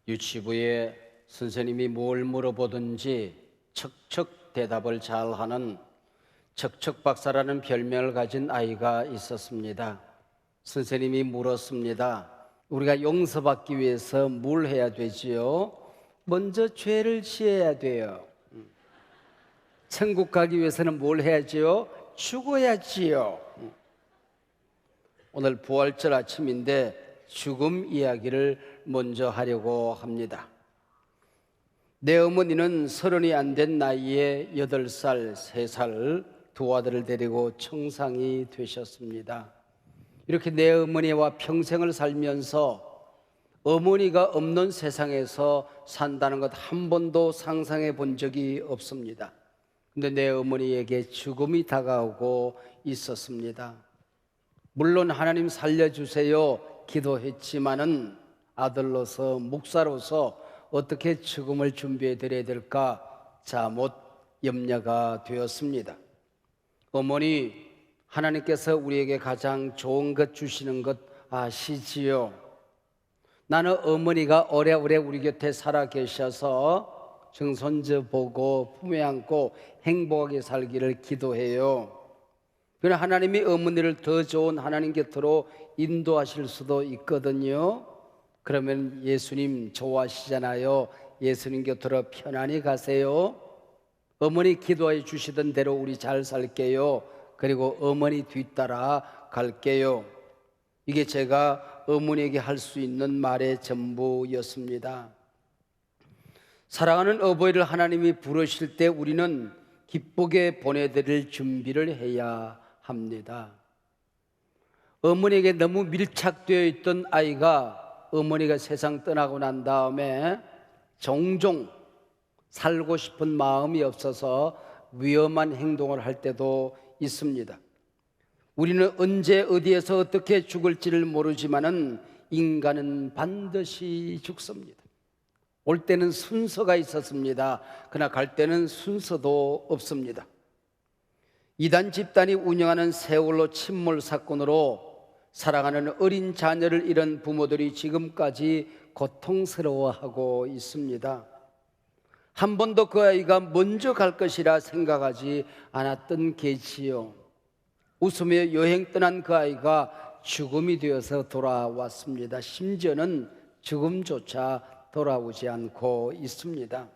유치부에 선생님이 뭘 물어보든지 척척 대답을 잘하는 척척박사라는 별명을 가진 아이가 있었습니다. 선생님이 물었습니다. 우리가 용서받기 위해서 뭘 해야 되지요? 먼저 죄를 지어야 돼요. 천국 가기 위해서는 뭘 해야지요? 죽어야지요. 오늘 부활절 아침인데 죽음 이야기를 먼저 하려고 합니다. 내 어머니는 30이 안 된 나이에 8살, 3살 두 아들을 데리고 청상이 되셨습니다. 이렇게 내 어머니와 평생을 살면서 어머니가 없는 세상에서 산다는 것 한 번도 상상해 본 적이 없습니다. 근데 내 어머니에게 죽음이 다가오고 있었습니다. 물론 하나님 살려주세요 기도했지만은 아들로서 목사로서 어떻게 죽음을 준비해 드려야 될까 잠못 염려가 되었습니다. 어머니, 하나님께서 우리에게 가장 좋은 것 주시는 것 아시지요? 나는 어머니가 오래오래 우리 곁에 살아 계셔서 증손자 보고 품에 안고 행복하게 살기를 기도해요. 그러나 하나님이 어머니를 더 좋은 하나님 곁으로 인도하실 수도 있거든요. 그러면 예수님 좋아하시잖아요. 예수님 곁으로 편안히 가세요. 어머니 기도해 주시던 대로 우리 잘 살게요. 그리고 어머니 뒤따라 갈게요. 이게 제가 어머니에게 할 수 있는 말의 전부였습니다. 사랑하는 어버이를 하나님이 부르실 때 우리는 기쁘게 보내드릴 준비를 해야 합니다. 어머니에게 너무 밀착되어 있던 아이가 어머니가 세상 떠나고 난 다음에 종종 살고 싶은 마음이 없어서 위험한 행동을 할 때도 있습니다. 우리는 언제 어디에서 어떻게 죽을지를 모르지만은 인간은 반드시 죽습니다. 올 때는 순서가 있었습니다. 그러나 갈 때는 순서도 없습니다. 이단 집단이 운영하는 세월호 침몰 사건으로 사랑하는 어린 자녀를 잃은 부모들이 지금까지 고통스러워하고 있습니다. 한 번도 그 아이가 먼저 갈 것이라 생각하지 않았던 게지요. 웃으며 여행 떠난 그 아이가 죽음이 되어서 돌아왔습니다. 심지어는 죽음조차 돌아오지 않고 있습니다.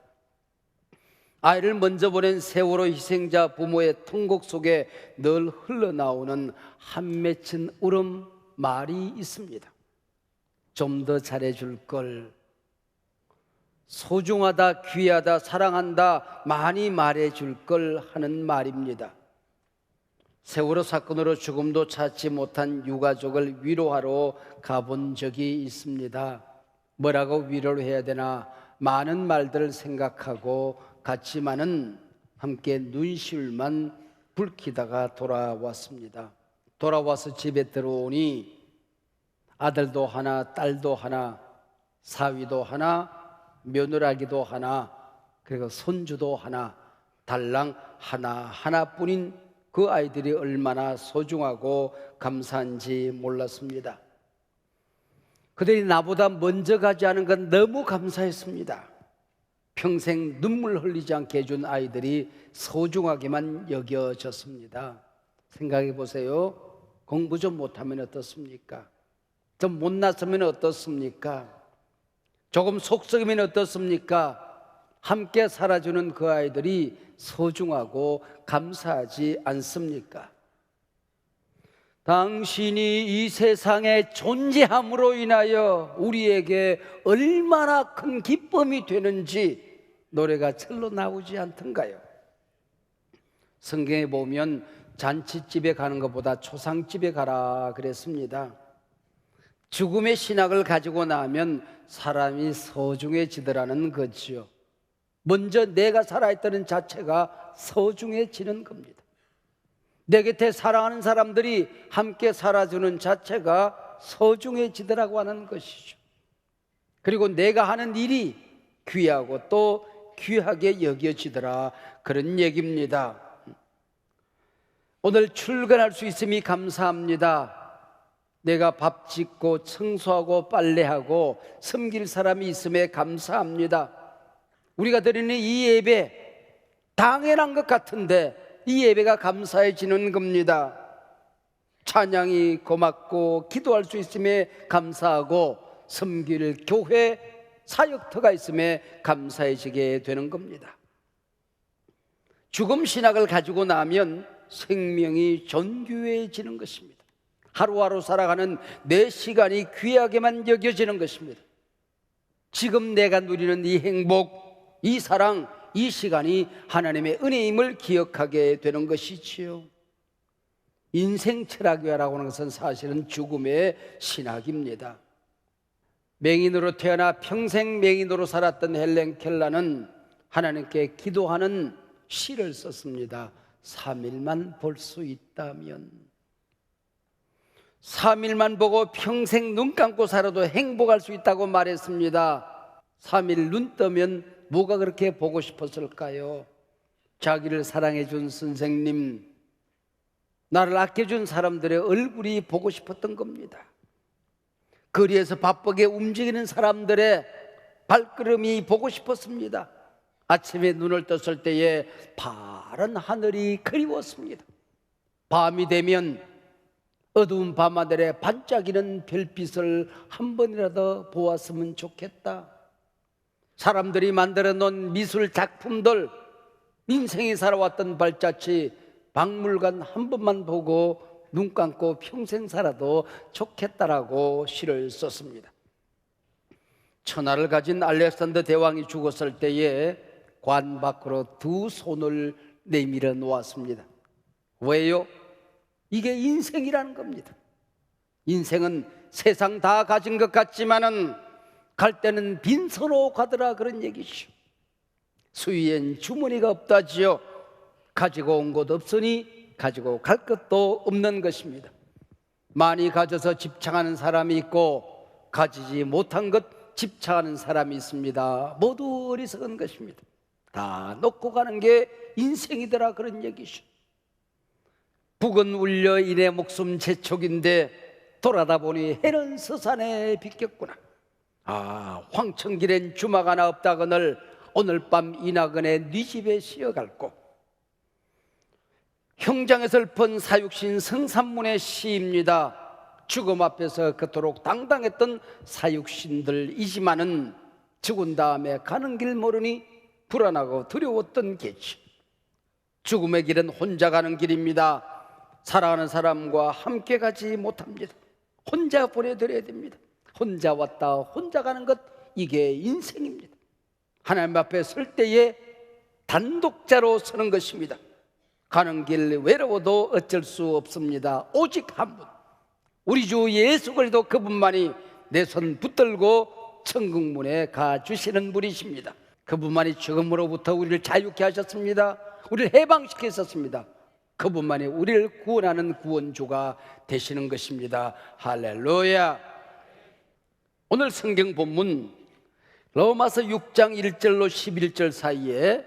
아이를 먼저 보낸 세월호 희생자 부모의 통곡 속에 늘 흘러나오는 한 맺힌 울음 말이 있습니다. 좀 더 잘해줄 걸, 소중하다, 귀하다, 사랑한다, 많이 말해줄 걸 하는 말입니다. 세월호 사건으로 죽음도 찾지 못한 유가족을 위로하러 가본 적이 있습니다. 뭐라고 위로를 해야 되나 많은 말들을 생각하고 갔지만은 함께 눈시울만 붉히다가 돌아왔습니다. 돌아와서 집에 들어오니 아들도 하나, 딸도 하나, 사위도 하나, 며느라기도 하나, 그리고 손주도 하나, 달랑 하나뿐인 그 아이들이 얼마나 소중하고 감사한지 몰랐습니다. 그들이 나보다 먼저 가지 않은 건 너무 감사했습니다. 평생 눈물 흘리지 않게 해준 아이들이 소중하게만 여겨졌습니다. 생각해 보세요. 공부 좀 못하면 어떻습니까? 좀 못났으면 어떻습니까? 조금 속썩이면 어떻습니까? 함께 살아주는 그 아이들이 소중하고 감사하지 않습니까? 당신이 이 세상에 존재함으로 인하여 우리에게 얼마나 큰 기쁨이 되는지 노래가 절로 나오지 않던가요? 성경에 보면 잔치집에 가는 것보다 초상집에 가라 그랬습니다. 죽음의 신학을 가지고 나면 사람이 소중해지더라는 거지요. 먼저 내가 살아있다는 자체가 소중해지는 겁니다. 내 곁에 사랑하는 사람들이 함께 살아주는 자체가 소중해지더라고 하는 것이죠. 그리고 내가 하는 일이 귀하고 또 귀하게 여겨지더라 그런 얘기입니다. 오늘 출근할 수 있음이 감사합니다. 내가 밥 짓고 청소하고 빨래하고 섬길 사람이 있음에 감사합니다. 우리가 드리는 이 예배 당연한 것 같은데 이 예배가 감사해지는 겁니다. 찬양이 고맙고 기도할 수 있음에 감사하고 섬길 교회 사역터가 있음에 감사해지게 되는 겁니다. 죽음 신학을 가지고 나면 생명이 존귀해지는 것입니다. 하루하루 살아가는 내 시간이 귀하게만 여겨지는 것입니다. 지금 내가 누리는 이 행복, 이 사랑, 이 시간이 하나님의 은혜임을 기억하게 되는 것이지요. 인생 철학이라고 하는 것은 사실은 죽음의 신학입니다. 맹인으로 태어나 평생 맹인으로 살았던 헬렌 켈러는 하나님께 기도하는 시를 썼습니다. 3일만 볼 수 있다면, 3일만 보고 평생 눈 감고 살아도 행복할 수 있다고 말했습니다. 3일 눈 뜨면 뭐가 그렇게 보고 싶었을까요? 자기를 사랑해 준 선생님, 나를 아껴준 사람들의 얼굴이 보고 싶었던 겁니다. 거리에서 바쁘게 움직이는 사람들의 발걸음이 보고 싶었습니다. 아침에 눈을 떴을 때에 파란 하늘이 그리웠습니다. 밤이 되면 어두운 밤하늘에 반짝이는 별빛을 한 번이라도 보았으면 좋겠다. 사람들이 만들어 놓은 미술 작품들, 인생이 살아왔던 발자취, 박물관 한 번만 보고 눈 감고 평생 살아도 좋겠다라고 시를 썼습니다. 천하를 가진 알렉산더 대왕이 죽었을 때에 관 밖으로 두 손을 내밀어 놓았습니다. 왜요? 이게 인생이라는 겁니다. 인생은 세상 다 가진 것 같지만은 갈 때는 빈손으로 가더라, 그런 얘기죠. 수위엔 주머니가 없다지요. 가지고 온 것 없으니 가지고 갈 것도 없는 것입니다. 많이 가져서 집착하는 사람이 있고 가지지 못한 것 집착하는 사람이 있습니다. 모두 어리석은 것입니다. 다 놓고 가는 게 인생이더라, 그런 얘기죠. 북은 울려 이내 목숨 재촉인데 돌아다 보니 해는 서산에 비켰구나. 황천길엔 주막 하나 없다거늘 오늘 밤 이나그네 네 집에 쉬어갈고. 형장에서 읊은 사육신 성삼문의 시입니다. 죽음 앞에서 그토록 당당했던 사육신들이지만은 죽은 다음에 가는 길 모르니 불안하고 두려웠던 게지. 죽음의 길은 혼자 가는 길입니다. 사랑하는 사람과 함께 가지 못합니다. 혼자 보내드려야 됩니다. 혼자 왔다 혼자 가는 것, 이게 인생입니다. 하나님 앞에 설 때에 단독자로 서는 것입니다. 가는 길 외로워도 어쩔 수 없습니다. 오직 한 분, 우리 주 예수 그리스도, 그분만이 내 손 붙들고 천국문에 가주시는 분이십니다. 그분만이 죽음으로부터 우리를 자유케 하셨습니다. 우리를 해방시켰었습니다. 그분만이 우리를 구원하는 구원주가 되시는 것입니다. 할렐루야. 오늘 성경 본문 로마서 6장 1절로 11절 사이에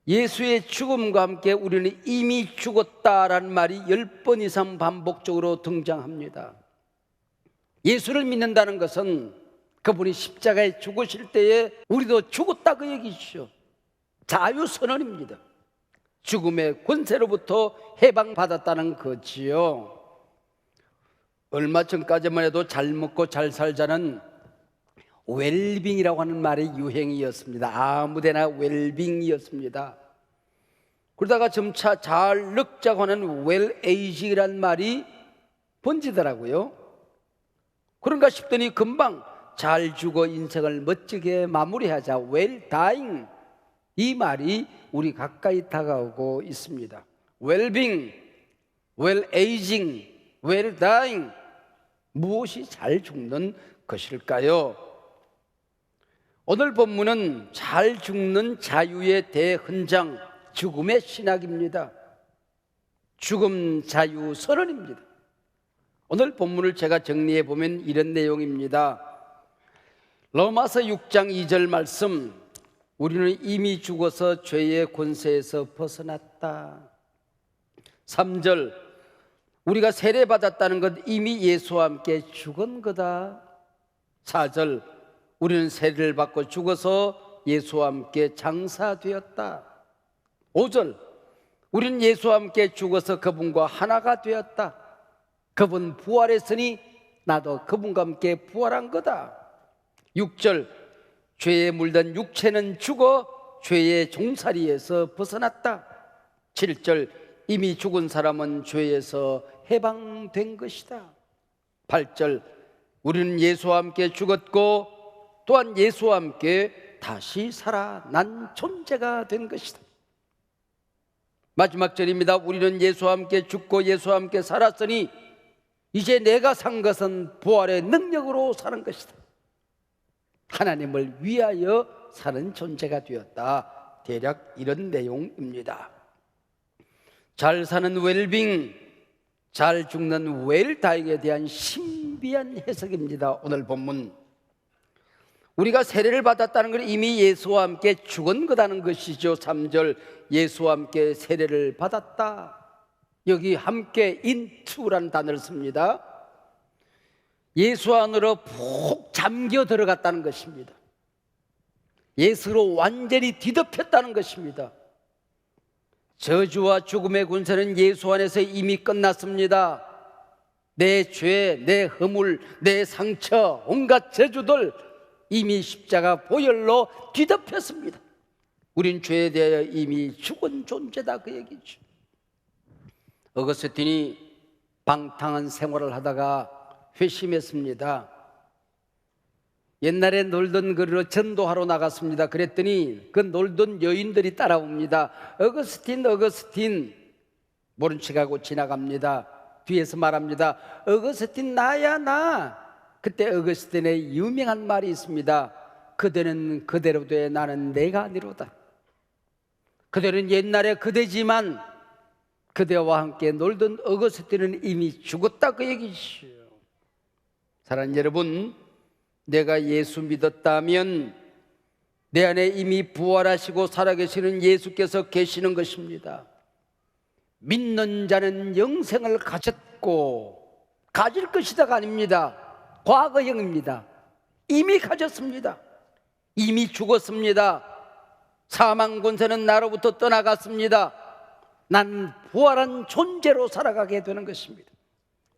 예수의 죽음과 함께 우리는 이미 죽었다라는 말이 10번 이상 반복적으로 등장합니다. 예수를 믿는다는 것은 그분이 십자가에 죽으실 때에 우리도 죽었다, 그 얘기죠. 자유선언입니다. 죽음의 권세로부터 해방받았다는 거지요. 얼마 전까지만 해도 잘 먹고 잘 살자는 웰빙이라고 하는 말이 유행이었습니다. 아무데나 웰빙이었습니다. 그러다가 점차 잘 늙자고 하는 웰에이지라는 말이 번지더라고요. 그런가 싶더니 금방 잘 죽어 인생을 멋지게 마무리하자, 웰다잉, 이 말이 우리 가까이 다가오고 있습니다. 웰빙, 웰에이징, 웰다잉, 무엇이 잘 죽는 것일까요? 오늘 본문은 잘 죽는 자유의 대헌장, 죽음의 신학입니다. 죽음 자유 선언입니다. 오늘 본문을 제가 정리해 보면 이런 내용입니다. 로마서 6장 2절 말씀, 우리는 이미 죽어서 죄의 권세에서 벗어났다. 3절, 우리가 세례받았다는 것 이미 예수와 함께 죽은 거다. 4절, 우리는 세례를 받고 죽어서 예수와 함께 장사되었다. 5절, 우리는 예수와 함께 죽어서 그분과 하나가 되었다. 그분 부활했으니 나도 그분과 함께 부활한 거다. 6절, 죄에 물든 육체는 죽어 죄의 종살이에서 벗어났다. 7절, 이미 죽은 사람은 죄에서 해방된 것이다. 8절, 우리는 예수와 함께 죽었고 또한 예수와 함께 다시 살아난 존재가 된 것이다. 마지막 절입니다. 우리는 예수와 함께 죽고 예수와 함께 살았으니 이제 내가 산 것은 부활의 능력으로 사는 것이다. 하나님을 위하여 사는 존재가 되었다. 대략 이런 내용입니다. 잘 사는 웰빙, 잘 죽는 웰다잉에 대한 신비한 해석입니다. 오늘 본문, 우리가 세례를 받았다는 건 이미 예수와 함께 죽은 거다는 것이죠. 3절, 예수와 함께 세례를 받았다. 여기 함께 into라는 단어를 씁니다. 예수 안으로 푹 잠겨 들어갔다는 것입니다. 예수로 완전히 뒤덮였다는 것입니다. 저주와 죽음의 군사는 예수 안에서 이미 끝났습니다. 내 죄, 내 허물, 내 상처, 온갖 저주들 이미 십자가 보혈로 뒤덮였습니다. 우린 죄에 대하여 이미 죽은 존재다, 그 얘기죠. 어거스틴이 방탕한 생활을 하다가 회심했습니다. 옛날에 놀던 거리로 전도하러 나갔습니다. 그랬더니 그 놀던 여인들이 따라옵니다. 어거스틴, 모른 척하고 지나갑니다. 뒤에서 말합니다. 어거스틴 나야 나. 그때 어거스틴의 유명한 말이 있습니다. 그대는 그대로 돼, 나는 내가 아니로다. 그대는 옛날에 그대지만 그대와 함께 놀던 어거스틴은 이미 죽었다, 그 얘기죠. 사랑하는 여러분, 내가 예수 믿었다면 내 안에 이미 부활하시고 살아계시는 예수께서 계시는 것입니다. 믿는 자는 영생을 가졌고 가질 것이다가 아닙니다. 과거형입니다. 이미 가졌습니다. 이미 죽었습니다. 사망 권세는 나로부터 떠나갔습니다. 난 부활한 존재로 살아가게 되는 것입니다.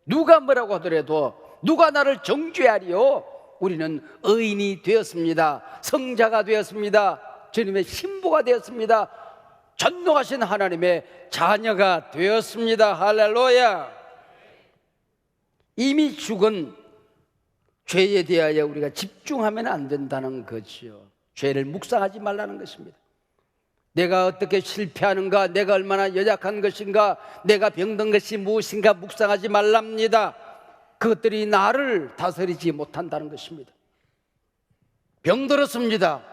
누가 뭐라고 하더라도, 누가 나를 정죄하리요? 우리는 의인이 되었습니다. 성자가 되었습니다. 주님의 신부가 되었습니다. 전능하신 하나님의 자녀가 되었습니다. 할렐루야. 이미 죽은 죄에 대하여 우리가 집중하면 안 된다는 거지요. 죄를 묵상하지 말라는 것입니다. 내가 어떻게 실패하는가, 내가 얼마나 연약한 것인가, 내가 병든 것이 무엇인가 묵상하지 말랍니다. 그것들이 나를 다스리지 못한다는 것입니다. 병들었습니다.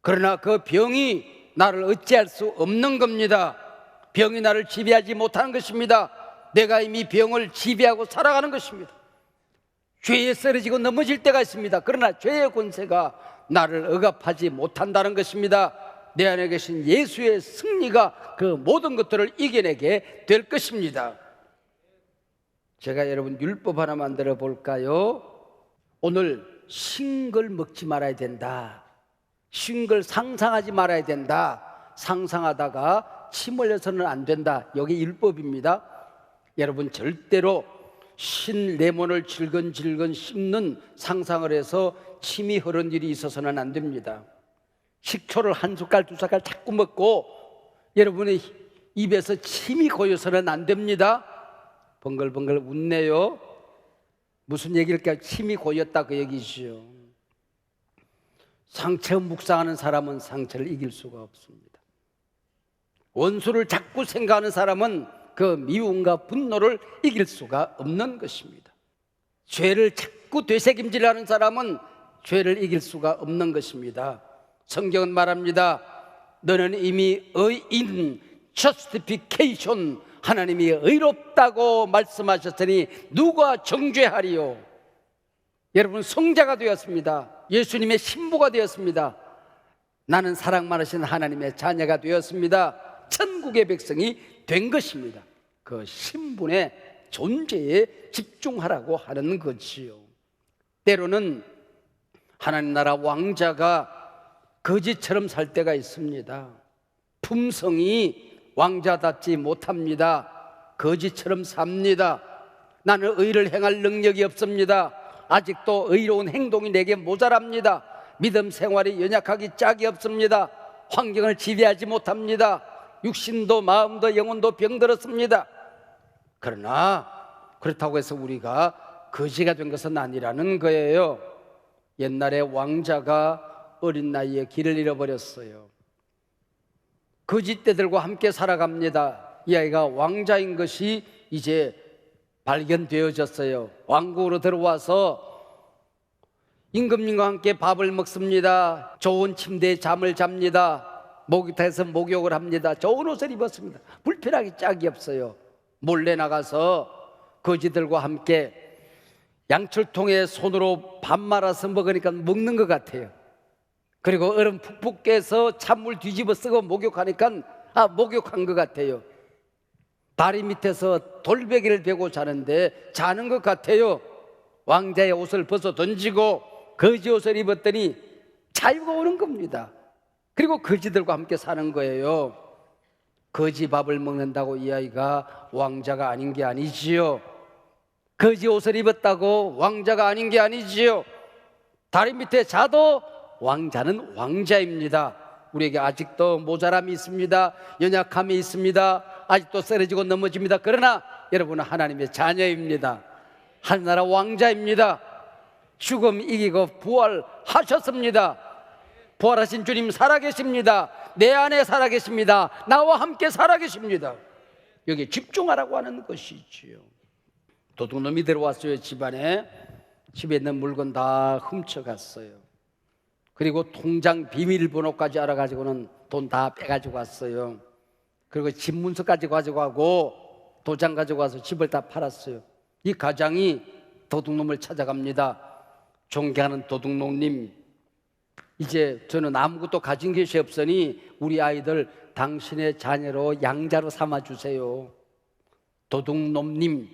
그러나 그 병이 나를 어찌할 수 없는 겁니다. 병이 나를 지배하지 못하는 것입니다. 내가 이미 병을 지배하고 살아가는 것입니다. 죄에 쓰러지고 넘어질 때가 있습니다. 그러나 죄의 권세가 나를 억압하지 못한다는 것입니다. 내 안에 계신 예수의 승리가 그 모든 것들을 이겨내게 될 것입니다. 제가 여러분 율법 하나 만들어 볼까요? 오늘 싱걸 먹지 말아야 된다. 싱걸 상상하지 말아야 된다. 상상하다가 침 흘려서는 안 된다. 여기 율법입니다. 여러분 절대로 신 레몬을 질근질근 씹는 상상을 해서 침이 흐른 일이 있어서는 안 됩니다. 식초를 한 숟갈 두 숟갈 자꾸 먹고 여러분의 입에서 침이 고여서는 안 됩니다. 번글번글 웃네요. 무슨 얘기일까요? 침이 고였다, 그 얘기죠. 상처 묵상하는 사람은 상처를 이길 수가 없습니다. 원수를 자꾸 생각하는 사람은 그 미움과 분노를 이길 수가 없는 것입니다. 죄를 자꾸 되새김질하는 사람은 죄를 이길 수가 없는 것입니다. 성경은 말합니다. 너는 이미 의인, justification, 하나님이 의롭다고 말씀하셨으니 누가 정죄하리요? 여러분 성자가 되었습니다. 예수님의 신부가 되었습니다. 나는 사랑 많으신 하나님의 자녀가 되었습니다. 천국의 백성이 된 것입니다. 그 신분의 존재에 집중하라고 하는 거지요. 때로는 하나님 나라 왕자가 거지처럼 살 때가 있습니다. 품성이 왕자답지 못합니다. 거지처럼 삽니다. 나는 의를 행할 능력이 없습니다. 아직도 의로운 행동이 내게 모자랍니다. 믿음 생활이 연약하기 짝이 없습니다. 환경을 지배하지 못합니다. 육신도 마음도 영혼도 병들었습니다. 그러나 그렇다고 해서 우리가 거지가 된 것은 아니라는 거예요. 옛날에 왕자가 어린 나이에 길을 잃어버렸어요. 거짓대들과 함께 살아갑니다. 이 아이가 왕자인 것이 이제 발견되어졌어요. 왕국으로 들어와서 임금님과 함께 밥을 먹습니다. 좋은 침대에 잠을 잡니다. 목욕탕에서 목욕을 합니다. 좋은 옷을 입었습니다. 불편하기 짝이 없어요. 몰래 나가서 거지들과 함께 양철통에 손으로 밥 말아서 먹으니까 먹는 것 같아요. 그리고 얼음 푹푹 깨서 찬물 뒤집어 쓰고 목욕하니까 목욕한 것 같아요. 다리 밑에서 돌베개를 베고 자는데 자는 것 같아요. 왕자의 옷을 벗어 던지고 거지 옷을 입었더니 자유가 오는 겁니다. 그리고 거지들과 함께 사는 거예요. 거지 밥을 먹는다고 이 아이가 왕자가 아닌 게 아니지요. 거지 옷을 입었다고 왕자가 아닌 게 아니지요. 다리 밑에 자도 왕자는 왕자입니다. 우리에게 아직도 모자람이 있습니다. 연약함이 있습니다. 아직도 쓰러지고 넘어집니다. 그러나 여러분은 하나님의 자녀입니다. 하늘나라 왕자입니다. 죽음 이기고 부활하셨습니다. 부활하신 주님 살아계십니다. 내 안에 살아계십니다. 나와 함께 살아계십니다. 여기에 집중하라고 하는 것이지요. 도둑놈이 들어왔어요. 집안에. 집에 있는 물건 다 훔쳐갔어요. 그리고 통장 비밀번호까지 알아가지고는 돈 다 빼가지고 왔어요. 그리고 집 문서까지 가지고 가고 도장 가지고 와서 집을 다 팔았어요. 이 가장이 도둑놈을 찾아갑니다. 존경하는 도둑놈님, 이제 저는 아무것도 가진 것이 없으니 우리 아이들 당신의 자녀로 양자로 삼아주세요. 도둑놈님,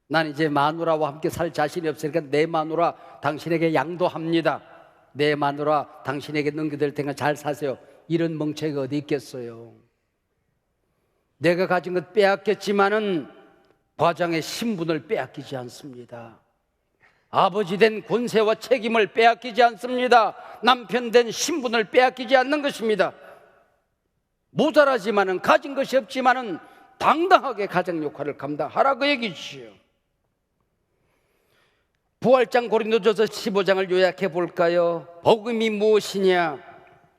난 이제 마누라와 함께 살 자신이 없으니까 내 마누라 당신에게 양도합니다. 내 마누라 당신에게 넘겨드릴 테니까 잘 사세요. 이런 멍청이가 어디 있겠어요. 내가 가진 것 빼앗겼지만은 과장의 신분을 빼앗기지 않습니다. 아버지 된 권세와 책임을 빼앗기지 않습니다. 남편 된 신분을 빼앗기지 않는 것입니다. 모자라지만은 가진 것이 없지만은 당당하게 가정 역할을 감당하라 그 얘기지요. 부활장 고린도전서 15장을 요약해 볼까요? 복음이 무엇이냐?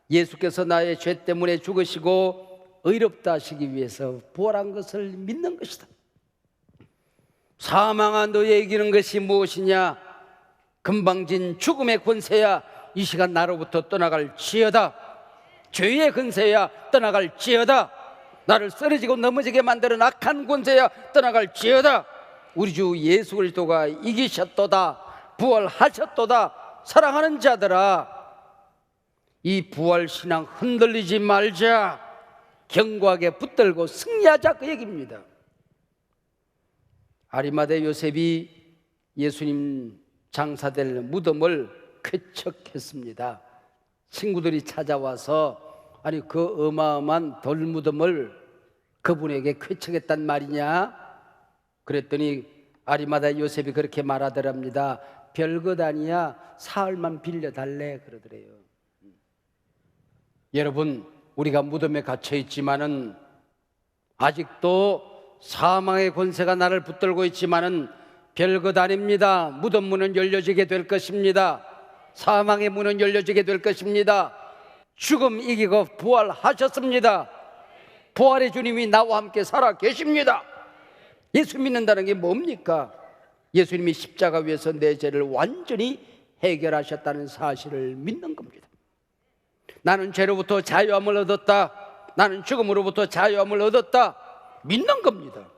예수께서 나의 죄 때문에 죽으시고 의롭다 하시기 위해서 부활한 것을 믿는 것이다. 사망아 너의 이기는 것이 무엇이냐? 금방진 죽음의 권세야 이 시간 나로부터 떠나갈지어다. 죄의 권세야 떠나갈지어다. 나를 쓰러지고 넘어지게 만드는 악한 권세야 떠나갈지어다. 우리 주 예수 그리스도가 이기셨도다. 부활하셨도다. 사랑하는 자들아, 이 부활신앙 흔들리지 말자. 견고하게 붙들고 승리하자 그 얘기입니다. 아리마대 요셉이 예수님 장사될 무덤을 쾌척했습니다. 친구들이 찾아와서 아니 그 어마어마한 돌무덤을 그분에게 쾌척했단 말이냐? 그랬더니 아리마대 요셉이 그렇게 말하더랍니다. 별것 아니야, 사흘만 빌려달래 그러더래요. 여러분, 우리가 무덤에 갇혀 있지만은 아직도 사망의 권세가 나를 붙들고 있지만은 별것 아닙니다. 무덤 문은 열려지게 될 것입니다. 사망의 문은 열려지게 될 것입니다. 죽음 이기고 부활하셨습니다. 부활의 주님이 나와 함께 살아 계십니다. 예수 믿는다는 게 뭡니까? 예수님이 십자가 위에서 내 죄를 완전히 해결하셨다는 사실을 믿는 겁니다. 나는 죄로부터 자유함을 얻었다. 나는 죽음으로부터 자유함을 얻었다. 믿는 겁니다.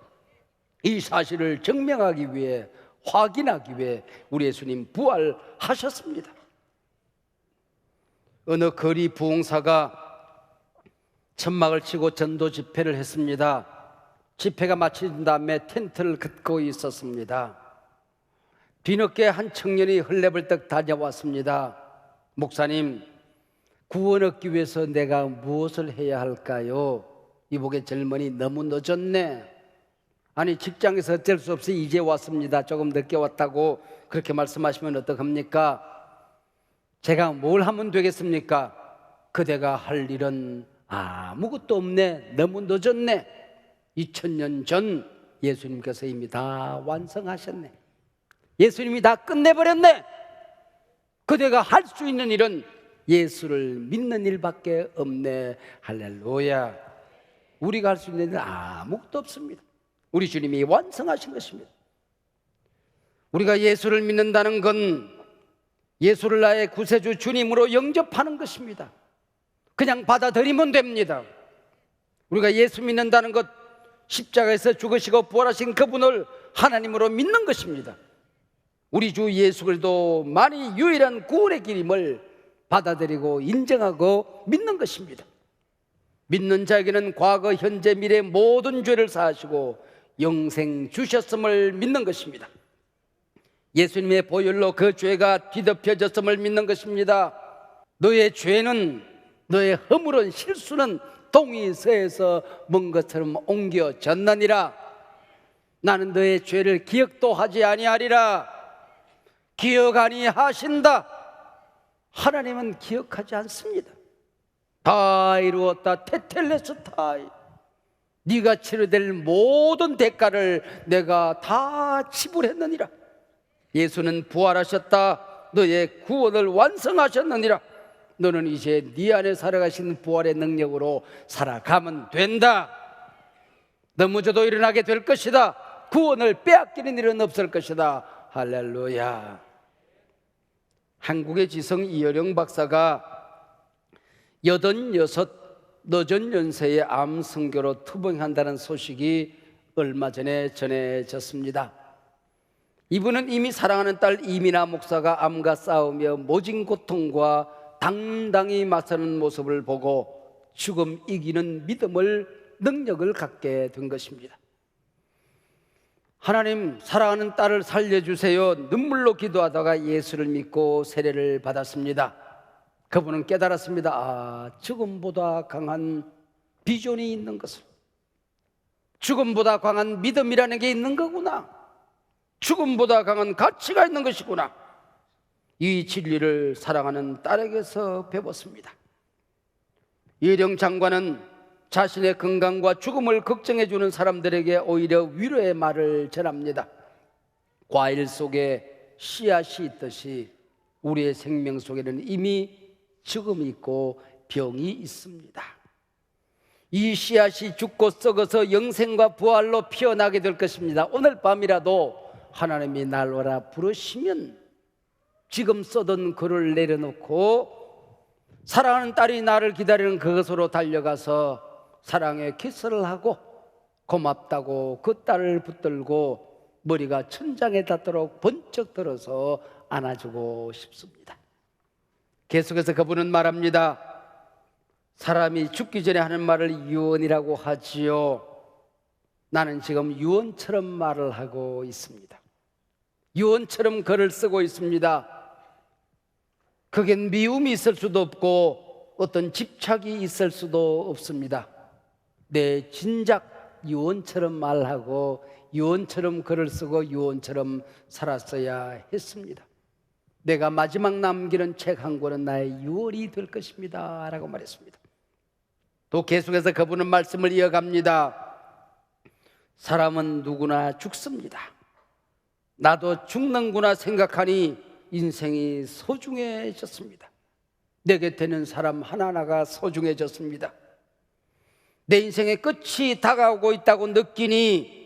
이 사실을 증명하기 위해, 확인하기 위해 우리 예수님 부활하셨습니다. 어느 거리 부흥사가 천막을 치고 전도 집회를 했습니다. 집회가 마친 다음에 텐트를 긋고 있었습니다. 뒤늦게 한 청년이 헐레벌떡 다녀왔습니다. 목사님, 구원 얻기 위해서 내가 무엇을 해야 할까요? 이복의 젊은이, 너무 늦었네. 아니, 직장에서 어쩔 수 없이 이제 왔습니다. 조금 늦게 왔다고 그렇게 말씀하시면 어떡합니까? 제가 뭘 하면 되겠습니까? 그대가 할 일은 아무것도 없네. 너무 늦었네. 2000년 전 예수님께서 이미 다 완성하셨네. 예수님이 다 끝내버렸네. 그대가 할 수 있는 일은 예수를 믿는 일밖에 없네. 할렐루야. 우리가 할 수 있는 일은 아무것도 없습니다. 우리 주님이 완성하신 것입니다. 우리가 예수를 믿는다는 건 예수를 나의 구세주 주님으로 영접하는 것입니다. 그냥 받아들이면 됩니다. 우리가 예수 믿는다는 것, 십자가에서 죽으시고 부활하신 그분을 하나님으로 믿는 것입니다. 우리 주 예수 그리스도만이 유일한 구원의 길임을 받아들이고 인정하고 믿는 것입니다. 믿는 자에게는 과거, 현재, 미래 모든 죄를 사하시고 영생 주셨음을 믿는 것입니다. 예수님의 보혈로 그 죄가 뒤덮여졌음을 믿는 것입니다. 너의 죄는, 너의 허물은, 실수는 동이 서에서 먼 것처럼 옮겨졌느니라. 나는 너의 죄를 기억도 하지 아니하리라. 기억 아니하신다. 하나님은 기억하지 않습니다. 다 이루었다. 테텔레스타이. 네가 치러될 모든 대가를 내가 다 지불했느니라. 예수는 부활하셨다. 너의 구원을 완성하셨느니라. 너는 이제 네 안에 살아가신 부활의 능력으로 살아가면 된다. 넘어져도 일어나게 될 것이다. 구원을 빼앗기는 일은 없을 것이다. 할렐루야. 한국의 지성 이어령 박사가 86 늦은 연세에 암 선교로 투병한다는 소식이 얼마 전에 전해졌습니다. 이분은 이미 사랑하는 딸 이민아 목사가 암과 싸우며 모진 고통과 당당히 맞서는 모습을 보고 죽음 이기는 믿음을, 능력을 갖게 된 것입니다. 하나님, 사랑하는 딸을 살려주세요. 눈물로 기도하다가 예수를 믿고 세례를 받았습니다. 그분은 깨달았습니다. 죽음보다 강한 비전이 있는 것을, 죽음보다 강한 믿음이라는 게 있는 거구나, 죽음보다 강한 가치가 있는 것이구나. 이 진리를 사랑하는 딸에게서 배웠습니다. 이령 장관은 자신의 건강과 죽음을 걱정해 주는 사람들에게 오히려 위로의 말을 전합니다. 과일 속에 씨앗이 있듯이 우리의 생명 속에는 이미 죽음이 있고 병이 있습니다. 이 씨앗이 죽고 썩어서 영생과 부활로 피어나게 될 것입니다. 오늘 밤이라도 하나님이 날 오라 부르시면 지금 써둔 글을 내려놓고 사랑하는 딸이 나를 기다리는 그것으로 달려가서 사랑의 키스를 하고 고맙다고 그 딸을 붙들고 머리가 천장에 닿도록 번쩍 들어서 안아주고 싶습니다. 계속해서 그분은 말합니다. 사람이 죽기 전에 하는 말을 유언이라고 하지요. 나는 지금 유언처럼 말을 하고 있습니다. 유언처럼 글을 쓰고 있습니다. 그겐 미움이 있을 수도 없고 어떤 집착이 있을 수도 없습니다. 내 진작 유언처럼 말하고 유언처럼 글을 쓰고 유언처럼 살았어야 했습니다. 내가 마지막 남기는 책 한 권은 나의 유언이 될 것입니다 라고 말했습니다. 또 계속해서 그분은 말씀을 이어갑니다. 사람은 누구나 죽습니다. 나도 죽는구나 생각하니 인생이 소중해졌습니다. 내 곁에는 사람 하나하나가 소중해졌습니다. 내 인생의 끝이 다가오고 있다고 느끼니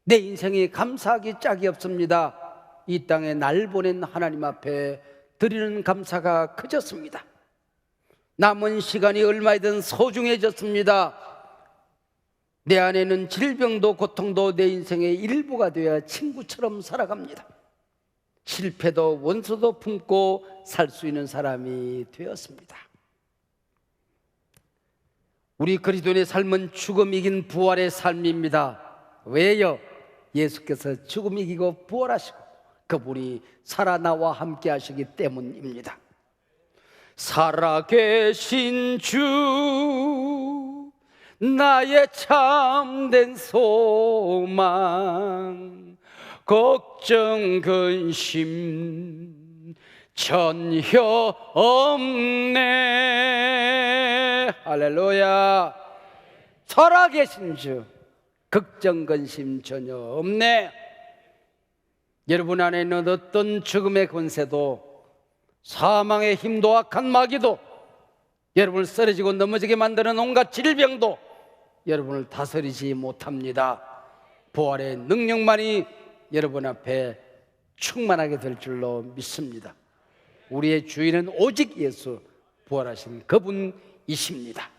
내 인생이 감사하기 짝이 없습니다. 이 땅에 날 보낸 하나님 앞에 드리는 감사가 커졌습니다. 남은 시간이 얼마이든 소중해졌습니다. 내 안에는 질병도 고통도 내 인생의 일부가 되어 친구처럼 살아갑니다. 실패도 원수도 품고 살 수 있는 사람이 되었습니다. 우리 그리스도인의 삶은 죽음 이긴 부활의 삶입니다. 왜요? 예수께서 죽음 이기고 부활하시고 그분이 살아나와 함께 하시기 때문입니다. 살아계신 주 나의 참된 소망 걱정 근심 전혀 없네. 할렐루야. 살아계신 주 걱정 근심 전혀 없네. 여러분 안에 있는 어떤 죽음의 권세도 사망의 힘도 악한 마귀도 여러분을 쓰러지고 넘어지게 만드는 온갖 질병도 여러분을 다스리지 못합니다. 부활의 능력만이 여러분 앞에 충만하게 될 줄로 믿습니다. 우리의 주인은 오직 예수, 부활하신 그분이십니다.